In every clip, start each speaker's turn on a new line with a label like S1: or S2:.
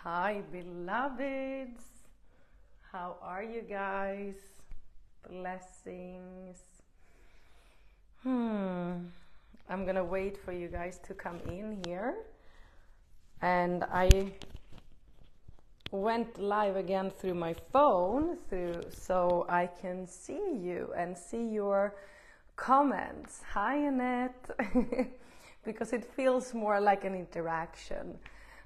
S1: Hi, beloveds. How are you guys? Blessings. I'm gonna wait for you guys to come in here. And I went live again through my phone so I can see you and see your comments. Hi, Annette. Because it feels more like an interaction.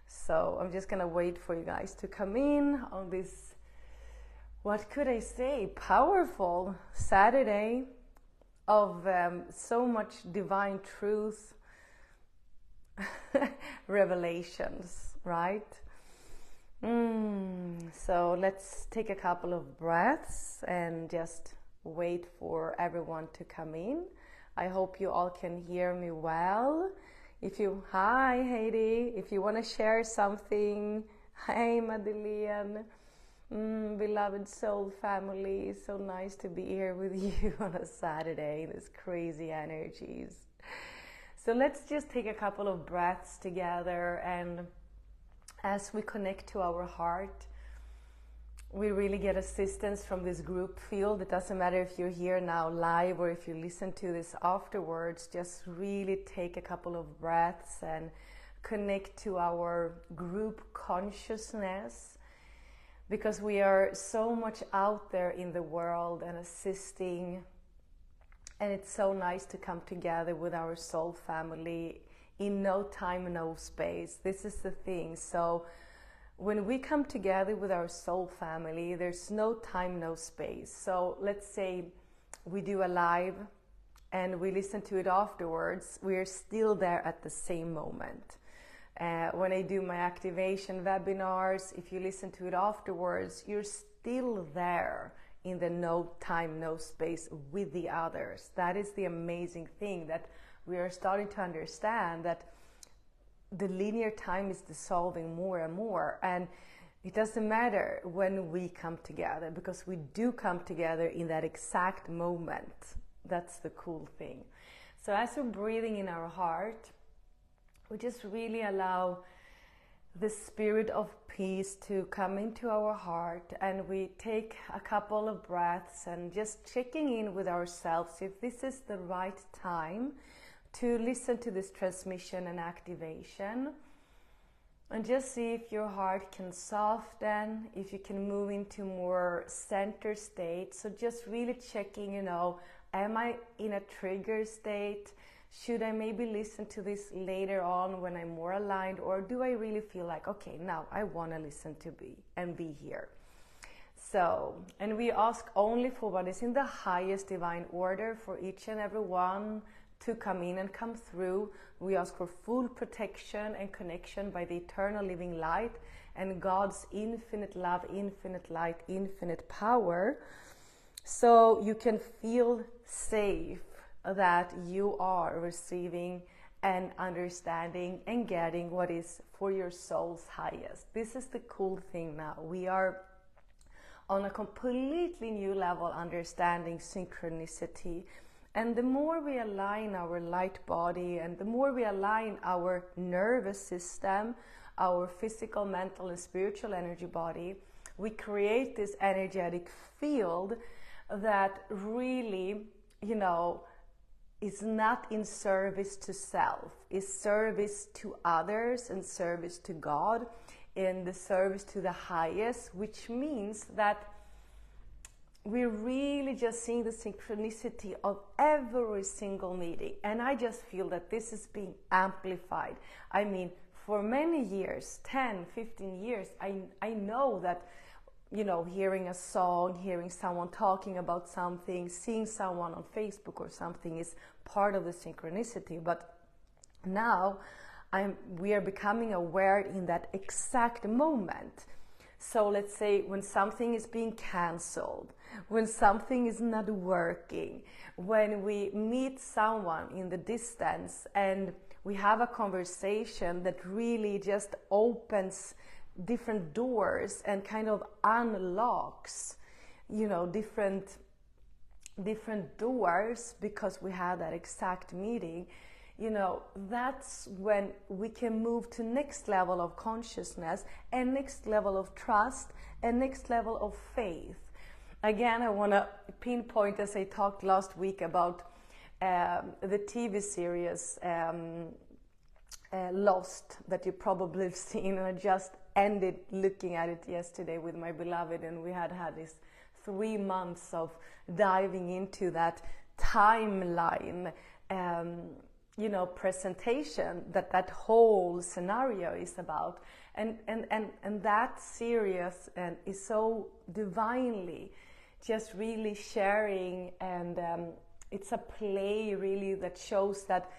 S1: So I'm just gonna wait for you guys to come in on this, what could I say, powerful Saturday of so much divine truth, revelations, right? So let's take a couple of breaths and just wait for everyone to come in. I hope you all can hear me well. Hi Heidi, if you want to share something, hey Madeleine, beloved soul family, so nice to be here with you on a Saturday, this crazy energies. So let's just take a couple of breaths together, and as we connect to our heart, we really get assistance from this group field. It doesn't matter if you're here now live or if you listen to this afterwards, just really take a couple of breaths and connect to our group consciousness, because we are so much out there in the world and assisting, and it's so nice to come together with our soul family in no time, no space. This is the thing. So when we come together with our soul family, there's no time, no space. So let's say we do a live and we listen to it afterwards, we're still there at the same moment. When I do my activation webinars, if you listen to it afterwards, you're still there in the no time, no space with the others. That is the amazing thing, that we are starting to understand that the linear time is dissolving more and more, and it doesn't matter when we come together, because we do come together in that exact moment. That's the cool thing. So as we're breathing in our heart, we just really allow the spirit of peace to come into our heart, and we take a couple of breaths and just checking in with ourselves if this is the right time to listen to this transmission and activation, and just see if your heart can soften, if you can move into more center state. So just really checking, am I in a trigger state? Should I maybe listen to this later on when I'm more aligned, or do I really feel like, okay, now I want to listen to be here? So, and we ask only for what is in the highest divine order for each and every one to come in and come through. We ask for full protection and connection by the eternal living light and God's infinite love, infinite light, infinite power, so you can feel safe that you are receiving and understanding and getting what is for your soul's highest. This is the cool thing now. We are on a completely new level understanding synchronicity. And the more we align our light body, and the more we align our nervous system, our physical, mental, and spiritual energy body, we create this energetic field that really, is not in service to self, is service to others and service to God, in the service to the highest, which means that we're really just seeing the synchronicity of every single meeting. And I just feel that this is being amplified. I mean, for many years, 10, 15 years, I know that, hearing a song, hearing someone talking about something, seeing someone on Facebook or something is part of the synchronicity. But now we are becoming aware in that exact moment. So let's say when something is being cancelled, when something is not working, when we meet someone in the distance and we have a conversation that really just opens different doors and kind of unlocks, different doors, because we had that exact meeting, that's when we can move to next level of consciousness and next level of trust and next level of faith. Again, I want to pinpoint, as I talked last week about the TV series Lost, that you probably have seen, and I just ended looking at it yesterday with my beloved, and we had this 3 months of diving into that timeline presentation that whole scenario is about, and that series is so divinely just really sharing, and it's a play really that shows that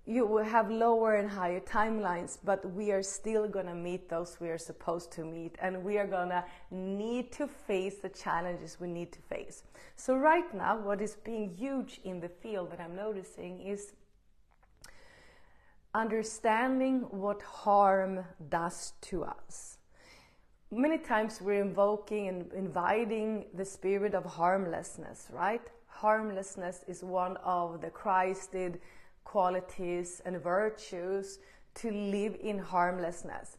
S1: you will have lower and higher timelines, but we are still going to meet those we are supposed to meet, and we are going to need to face the challenges we need to face. So right now, what is being huge in the field that I'm noticing is understanding what harm does to us. Many times we're invoking and inviting the spirit of harmlessness, right? Harmlessness is one of the Christed qualities and virtues, to live in harmlessness.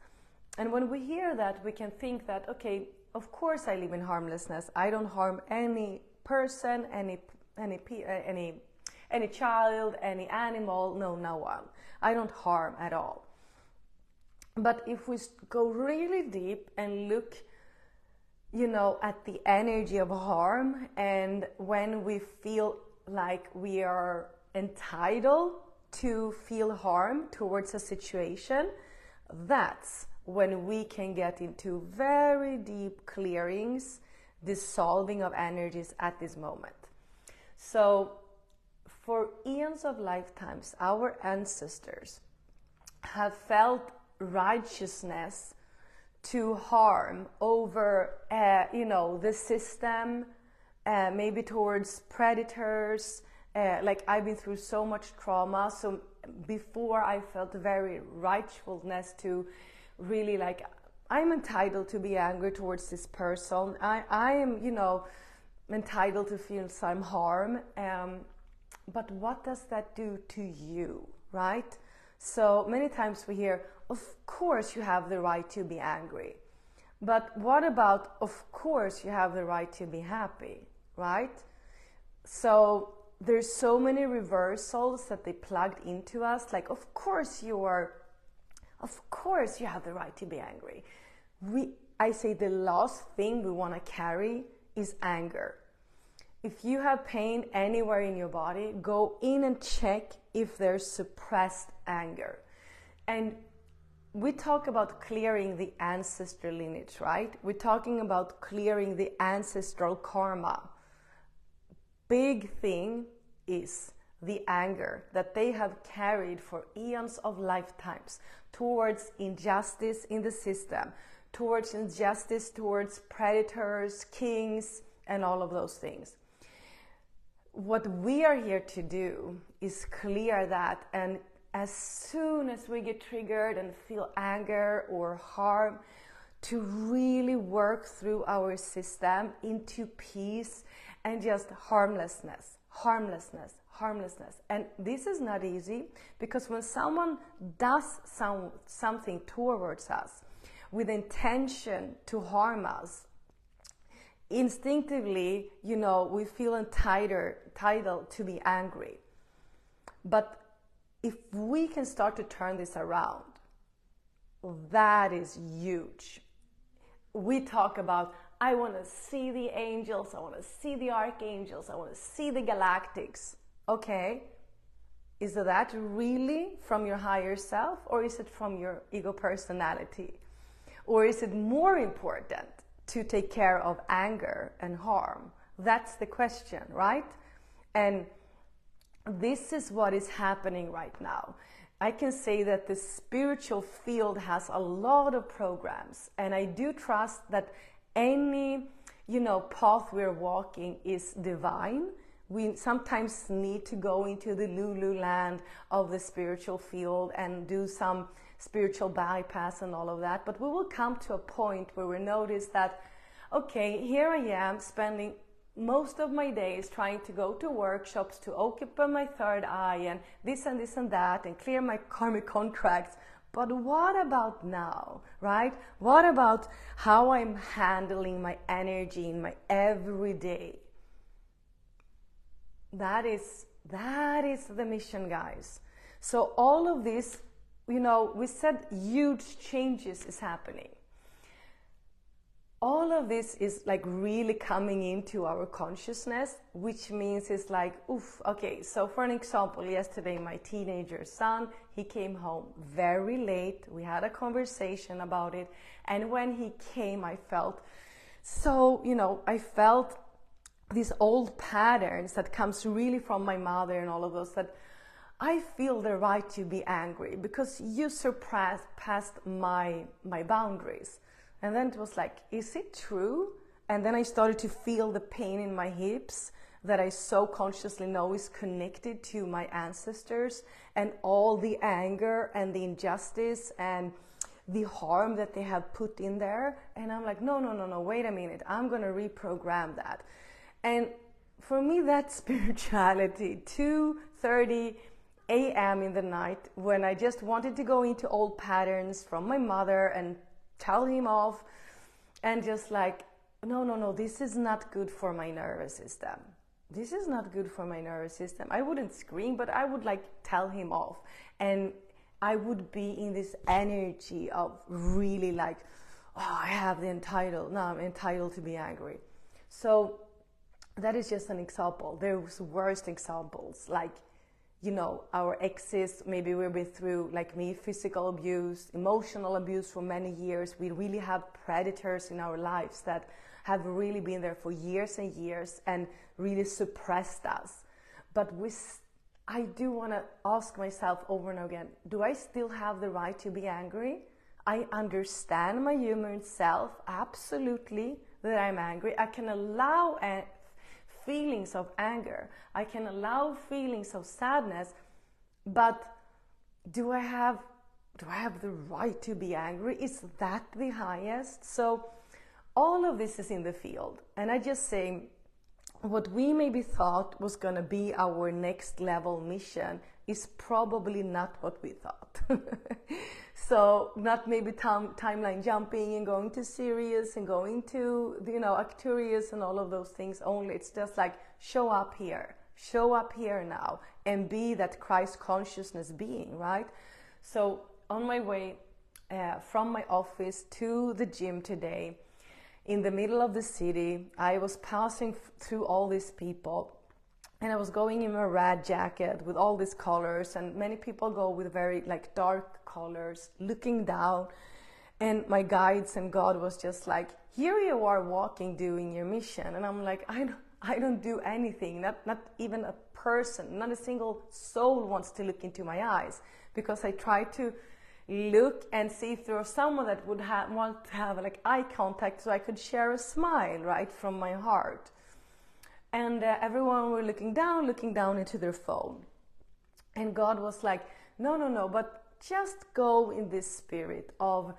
S1: And when we hear that, we can think that, okay, of course I live in harmlessness. I don't harm any person, any child, any animal, no one. I don't harm at all. But if we go really deep and look, at the energy of harm, and when we feel like we are entitled to feel harm towards a situation, that's when we can get into very deep clearings, dissolving of energies at this moment. So for eons of lifetimes, our ancestors have felt righteousness to harm over the system, maybe towards predators. Like I've been through so much trauma, so before I felt very rightfulness to really, like, I'm entitled to be angry towards this person. I am, entitled to feel some harm. But what does that do to you, right? So many times we hear, of course you have the right to be angry. But what about, of course you have the right to be happy, right? So there's so many reversals that they plugged into us, like, of course you have the right to be angry. I say the last thing we want to carry is anger. If you have pain anywhere in your body, go in and check if there's suppressed anger. And we talk about clearing the ancestral lineage, right? We're talking about clearing the ancestral karma. Big thing is the anger that they have carried for eons of lifetimes towards injustice in the system, towards injustice towards predators, kings, and all of those things. What we are here to do is clear that, and as soon as we get triggered and feel anger or harm, to really work through our system into peace and just harmlessness. And this is not easy, because when someone does something towards us with intention to harm us, instinctively, we feel entitled to be angry. But if we can start to turn this around, that is huge. We talk about, I want to see the angels, I want to see the archangels, I want to see the galactics. Okay, is that really from your higher self, or is it from your ego personality? Or is it more important to take care of anger and harm? That's the question, right? And this is what is happening right now. I can say that the spiritual field has a lot of programs, and I do trust that any, path we're walking is divine. We sometimes need to go into the Lulu land of the spiritual field and do some spiritual bypass and all of that. But we will come to a point where we notice that, okay, here I am spending most of my days trying to go to workshops to open my third eye and this and that and clear my karmic contracts. But what about now, right? What about how I'm handling my energy in my everyday? That is the mission, guys. So all of this, we said huge changes is happening. All of this is like really coming into our consciousness, which means it's like, oof, okay. So for an example, yesterday, my teenager son, he came home very late. We had a conversation about it. And when he came, I felt I felt these old patterns that comes really from my mother and all of those, that I feel the right to be angry because you surpassed my boundaries. And then it was like, is it true? And then I started to feel the pain in my hips that I so consciously know is connected to my ancestors and all the anger and the injustice and the harm that they have put in there. And I'm like, no, wait a minute. I'm going to reprogram that. And for me, that's spirituality. 2:30 a.m. in the night, when I just wanted to go into old patterns from my mother and tell him off, and just like, no, this is not good for my nervous system. This is not good for my nervous system. I wouldn't scream, but I would like tell him off. And I would be in this energy of really like, I'm entitled to be angry. So that is just an example. There's worse examples, like, our exes, maybe we've been through, like me, physical abuse, emotional abuse for many years. We really have predators in our lives that have really been there for years and years and really suppressed us. But I do want to ask myself over and over again, do I still have the right to be angry? I understand my human self, absolutely, that I'm angry. I can allow feelings of anger. I can allow feelings of sadness, but do I have the right to be angry? Is that the highest? So all of this is in the field. And I just say, what we maybe thought was going to be our next level mission is probably not what we thought. So not maybe timeline jumping and going to Sirius and going to, Arcturus and all of those things only. It's just like, show up here now and be that Christ consciousness being, right? So on my way from my office to the gym today, in the middle of the city, I was passing through all these people, and I was going in a red jacket with all these colors, and many people go with very like dark colors, looking down, and my guides and God was just like, here you are walking, doing your mission. And I'm like, I don't do anything, not even a person, not a single soul wants to look into my eyes, because I try to look and see if there was someone that would want to have like eye contact, so I could share a smile right from my heart. And everyone were looking down into their phone. And God was like, no, but just go in this spirit of,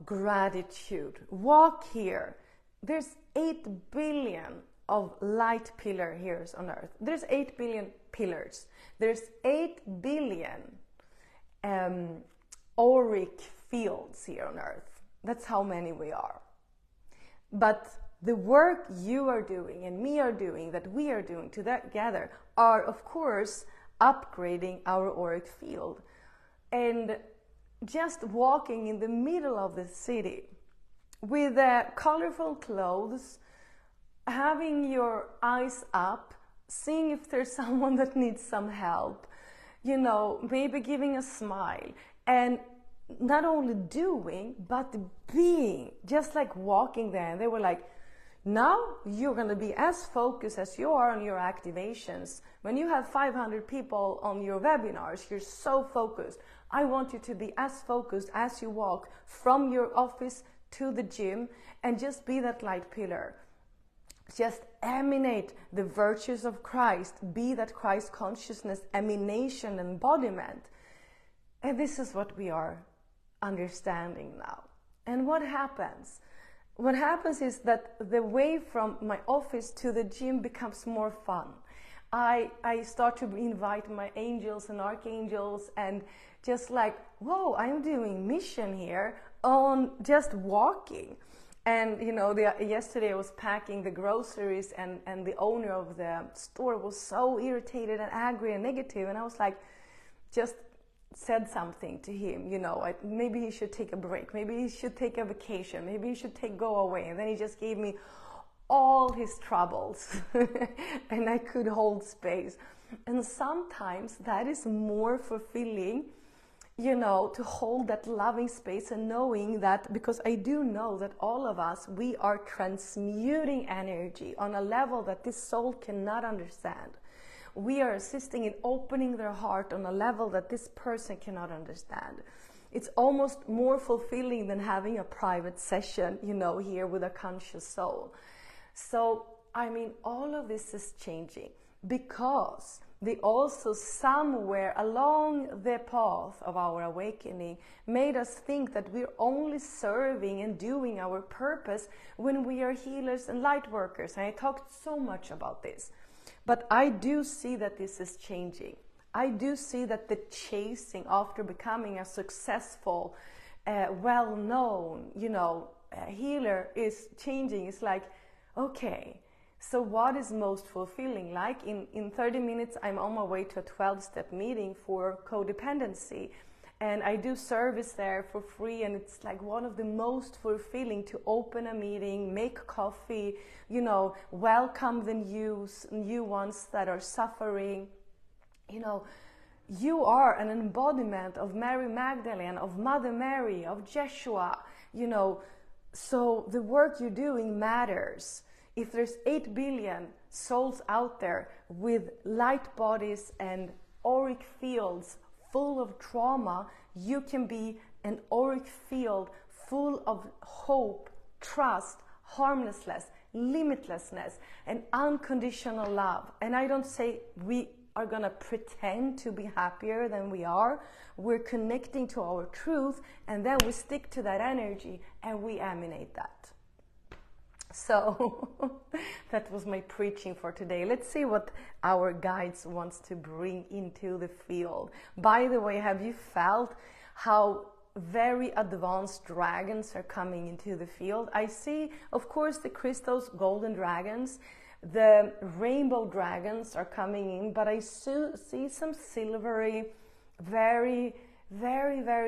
S1: gratitude. Walk here. There's 8 billion of light pillar here on earth. There's 8 billion pillars. There's 8 billion auric fields here on earth. That's how many we are. But the work you are doing and me are doing, that we are doing together, are of course upgrading our auric field. And just walking in the middle of the city with colorful clothes, having your eyes up, seeing if there's someone that needs some help, maybe giving a smile, and not only doing, but being, just like walking there. And they were like, now you're going to be as focused as you are on your activations. When you have 500 people on your webinars, you're so focused. I want you to be as focused as you walk from your office to the gym, and just be that light pillar. Just emanate the virtues of Christ. Be that Christ consciousness emanation, embodiment. And this is what we are understanding now. And what happens? what happens is that the way from my office to the gym becomes more fun. I start to invite my angels and archangels, and just like, whoa, I'm doing mission here on just walking. And yesterday I was packing the groceries, and the owner of the store was so irritated and angry and negative, and I was like, just said something to him, maybe he should take a break, maybe he should take a vacation, maybe he should go away. And then he just gave me all his troubles and I could hold space. And sometimes that is more fulfilling, to hold that loving space, and knowing that, because I do know that all of us, we are transmuting energy on a level that this soul cannot understand. We are assisting in opening their heart on a level that this person cannot understand. It's almost more fulfilling than having a private session, here with a conscious soul. So, all of this is changing because they also somewhere along the path of our awakening made us think that we're only serving and doing our purpose when we are healers and light workers. And I talked so much about this. But I do see that this is changing. I do see that the chasing after becoming a successful, well-known, healer is changing. It's like, okay, so what is most fulfilling? Like in 30 minutes, I'm on my way to a 12-step meeting for codependency. And I do service there for free, and it's like one of the most fulfilling to open a meeting, make coffee, welcome the new ones that are suffering. You are an embodiment of Mary Magdalene, of Mother Mary, of Jeshua, so the work you're doing matters. If there's 8 billion souls out there with light bodies and auric fields full of trauma, you can be an auric field full of hope, trust, harmlessness, limitlessness, and unconditional love. And I don't say we are gonna pretend to be happier than we are. We're connecting to our truth, and then we stick to that energy and we emanate that. So that was my preaching for today. Let's see what our guides wants to bring into the field. By the way, have you felt how very advanced dragons are coming into the field? I see, of course, the crystals, golden dragons, the rainbow dragons are coming in, but I see some silvery, very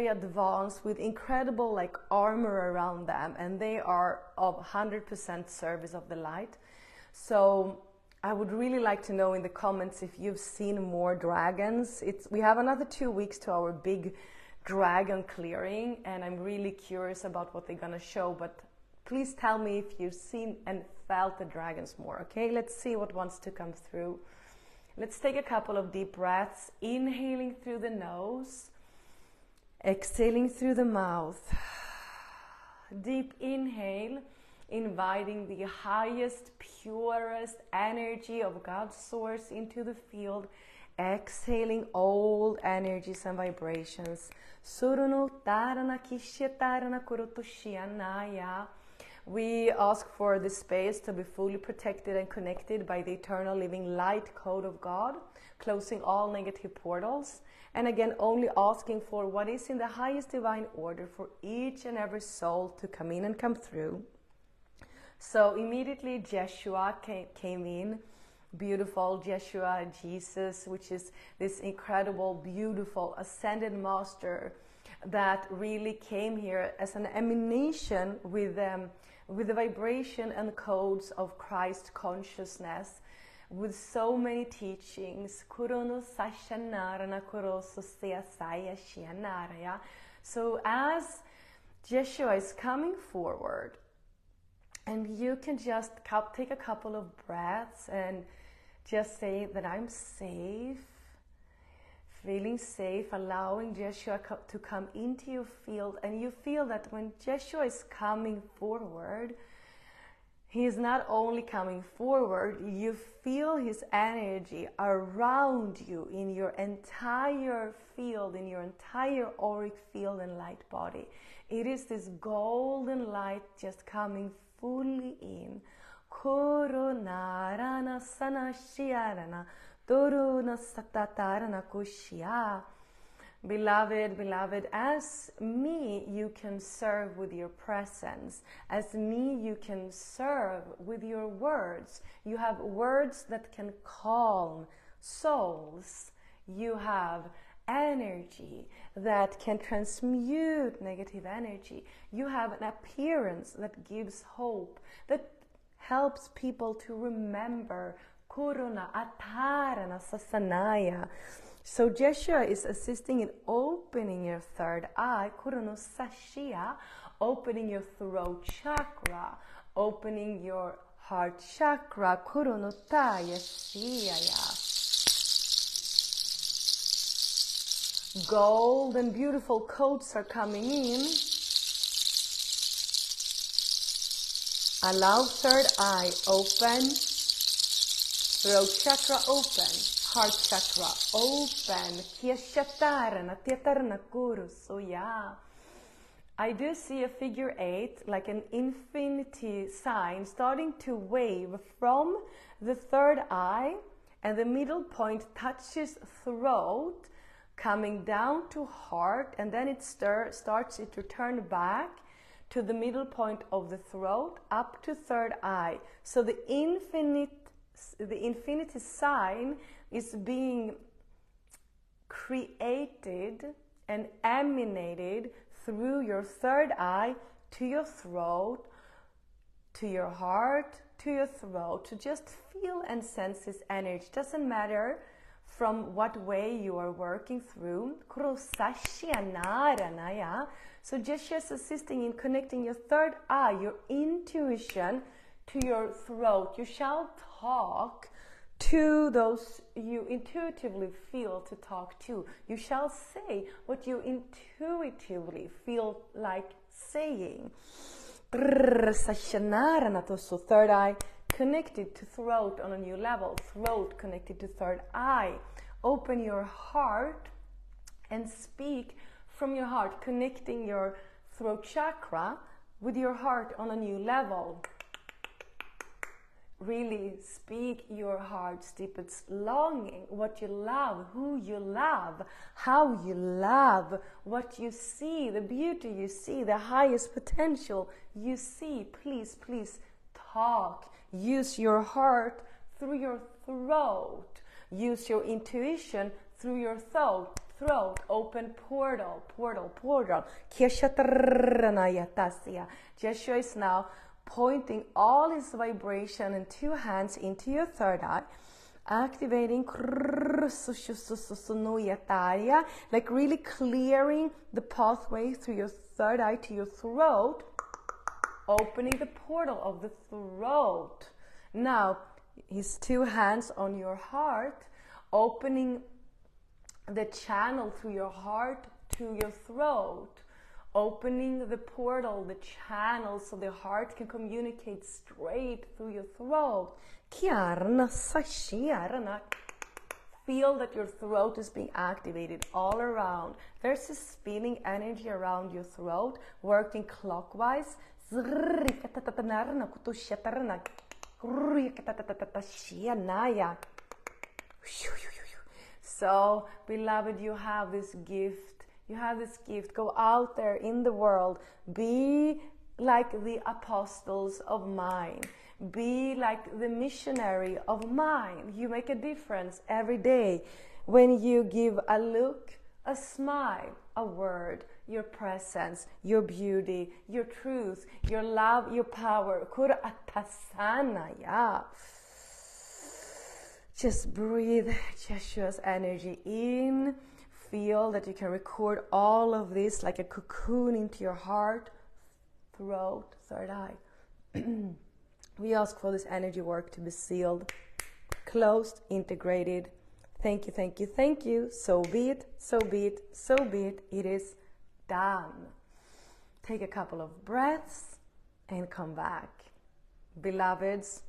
S1: advanced with incredible armor around them, and they are of 100% service of the light. So I would really like to know in the comments if you've seen more dragons. We have another 2 weeks to our big dragon clearing, and I'm really curious about what they're gonna show, but please tell me if you've seen and felt the dragons more. Okay, let's see what wants to come through. Let's take a couple of deep breaths, inhaling through the nose, exhaling through the mouth. Deep inhale, inviting the highest, purest energy of God's source into the field. Exhaling old energies and vibrations. We ask for the space to be fully protected and connected by the eternal living light code of God, closing all negative portals. And again, only asking for what is in the highest divine order for each and every soul to come in and come through. So immediately Jeshua came in. Beautiful Jeshua, Jesus, which is this incredible, beautiful ascended master that really came here as an emanation with the vibration and codes of Christ consciousness, with so many teachings. So as Jeshua is coming forward, and you can just take a couple of breaths and just say that I'm safe, feeling safe, allowing Jeshua to come into your field. And you feel that when Jeshua is coming forward, He is not only coming forward, you feel his energy around you in your entire field, in your entire auric field and light body. It is this golden light just coming fully in. Koronarana sanashiarana doruna satatarana kushya. Beloved, beloved, as me, you can serve with your presence. As me, you can serve with your words. You have words that can calm souls. You have energy that can transmute negative energy. You have an appearance that gives hope, that helps people to remember. Kuruna atarana sasanaya. So Jeshua is assisting in opening your third eye, Kurunosashia, opening your throat chakra, opening your heart chakra, Kurunotaya Shiyaya. Gold and beautiful coats are coming in. Allow third eye open, throat chakra open. Heart chakra open. I do see a figure 8, like an infinity sign, starting to wave from the third eye, and the middle point touches throat, coming down to heart, and then it starts to turn back to the middle point of the throat, up to third eye. So the infinity sign is being created and emanated through your third eye to your throat, to your heart, to your throat, to just feel and sense this energy. Doesn't matter from what way you are working through. So Jeshua is assisting in connecting your third eye, your intuition, to your throat. You shall talk to those you intuitively feel to talk to. You shall say what you intuitively feel like saying. So third eye connected to throat on a new level. Throat connected to third eye. Open your heart and speak from your heart, connecting your throat chakra with your heart on a new level. Really speak your heart's deepest longing, what you love, who you love, how you love, what you see, the beauty you see, the highest potential you see. Please, please talk. Use your heart through your throat. Use your intuition through your throat. Open portal. Jeshua is now pointing all his vibration and 2 hands into your third eye, activating, like really clearing the pathway through your third eye to your throat, opening the portal of the throat. Now, his 2 hands on your heart, opening the channel through your heart to your throat, opening the portal, the channel, so the heart can communicate straight through your throat. Feel that your throat is being activated all around. There's this spinning energy around your throat, working clockwise. So, beloved, you have this gift. You have this gift. Go out there in the world. Be like the apostles of mind. Be like the missionary of mind. You make a difference every day when you give a look, a smile, a word, your presence, your beauty, your truth, your love, your power. Just breathe Jeshua's energy in. Feel that you can record all of this like a cocoon into your heart, throat, third eye. We ask for this energy work to be sealed, closed, integrated. Thank you, thank you, thank you. So be it, so be it, so be it. It is done. Take a couple of breaths and come back. beloveds,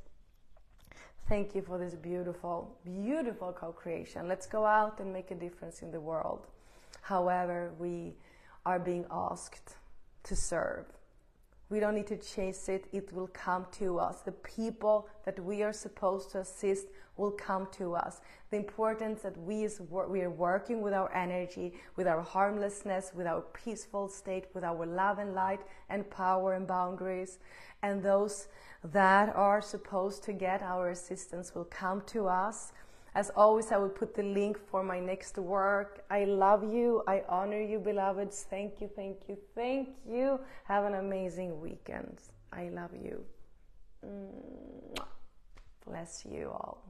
S1: thank you for this beautiful, beautiful co-creation. Let's go out and make a difference in the world. However, we are being asked to serve. We don't need to chase it. It will come to us. The people that we are supposed to assist will come to us. The importance that we are working with our energy, with our harmlessness, with our peaceful state, with our love and light and power and boundaries. And those that are supposed to get our assistance will come to us. As always, I will put the link for my next work. I love you. I honor you, beloveds. Thank you, thank you, thank you. Have an amazing weekend. I love you. Bless you all.